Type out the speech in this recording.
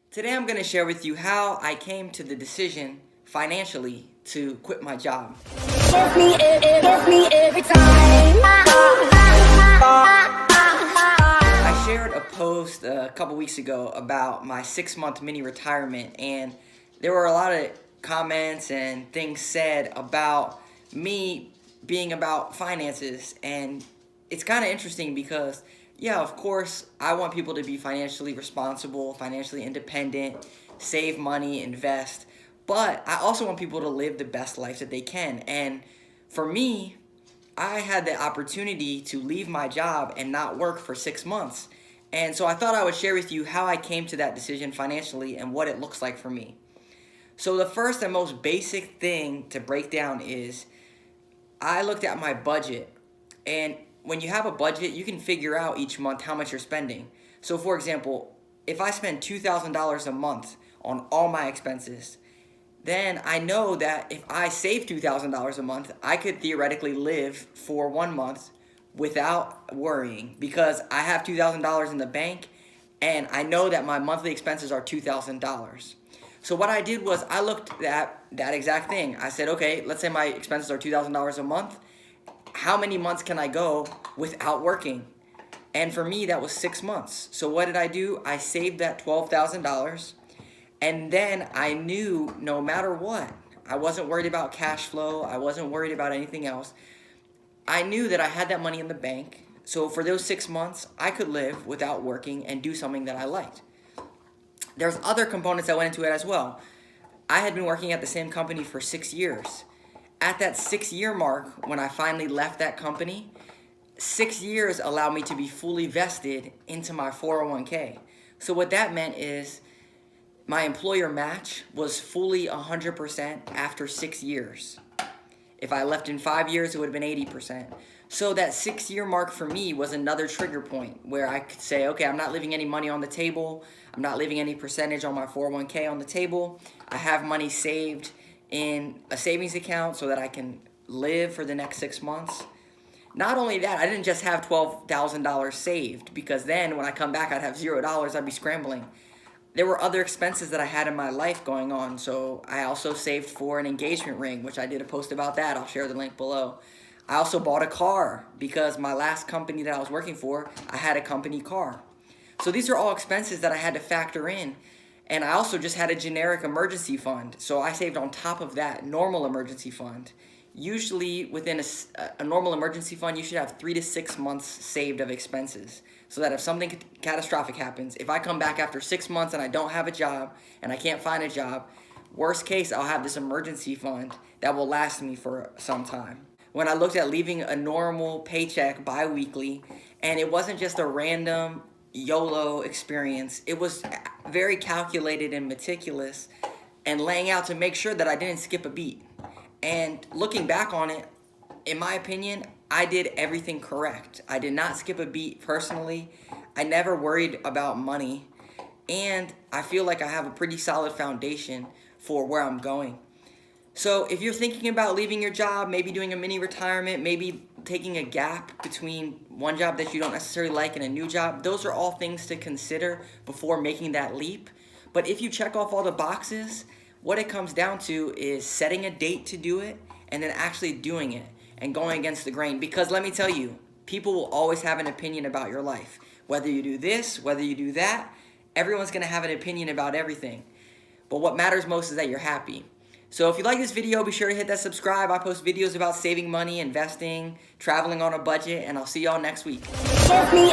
Today I'm going to share with you how I came to the decision financially to quit my job. Give me every time. I shared a post a couple weeks ago about my 6-month mini retirement, and there were a lot of comments and things said about me being about finances. And it's kind of interesting because, yeah, of course, I want people to be financially responsible, financially independent, save money, invest. But I also want people to live the best life that they can. And for me, I had the opportunity to leave my job and not work for 6 months. And so I thought I would share with you how I came to that decision financially and what it looks like for me. So the first and most basic thing to break down is I looked at my budget. And when you have a budget, you can figure out each month how much you're spending. So for example, if I spend $2,000 a month on all my expenses, then I know that if I save $2,000 a month, I could theoretically live for 1 month without worrying because I have $2,000 in the bank and I know that my monthly expenses are $2,000. So what I did was I looked at that exact thing. I said, okay, let's say my expenses are $2,000 a month. How many months can I go without working? And for me, that was 6 months. So what did I do? I saved that $12,000. And then I knew no matter what, I wasn't worried about cash flow. I wasn't worried about anything else. I knew that I had that money in the bank. So for those 6 months, I could live without working and do something that I liked. There's other components that went into it as well. I had been working at the same company for 6 years. At that 6-year mark, when I finally left that company, 6 years allowed me to be fully vested into my 401k. So what that meant is my employer match was fully 100% after 6 years. If I left in 5 years, it would have been 80%. So that 6-year mark for me was another trigger point where I could say, okay, I'm not leaving any money on the table. I'm not leaving any percentage on my 401k on the table. I have money saved in a savings account so that I can live for the next 6 months. Not only that, I didn't just have $12,000 saved because then when I come back, I'd have $0. I'd be scrambling. There were other expenses that I had in my life going on. So I also saved for an engagement ring, which I did a post about that. I'll share the link below. I also bought a car because my last company that I was working for, I had a company car. So these are all expenses that I had to factor in. And I also just had a generic emergency fund. So I saved on top of that normal emergency fund. Usually within a normal emergency fund, you should have 3 to 6 months saved of expenses. So that if something catastrophic happens, if I come back after 6 months and I don't have a job and I can't find a job, worst case, I'll have this emergency fund that will last me for some time. When I looked at leaving a normal paycheck bi-weekly, and it wasn't just a random YOLO experience, it was very calculated and meticulous and laying out to make sure that I didn't skip a beat. And looking back on it, in my opinion, I did everything correct. I did not skip a beat personally. I never worried about money. And I feel like I have a pretty solid foundation for where I'm going. So if you're thinking about leaving your job, maybe doing a mini retirement, maybe taking a gap between one job that you don't necessarily like and a new job, those are all things to consider before making that leap. But if you check off all the boxes, what it comes down to is setting a date to do it and then actually doing it and going against the grain. Because let me tell you, people will always have an opinion about your life. Whether you do this, whether you do that, everyone's going to have an opinion about everything. But what matters most is that you're happy. So if you like this video, be sure to hit that subscribe. I post videos about saving money, investing, traveling on a budget, and I'll see y'all next week. Give me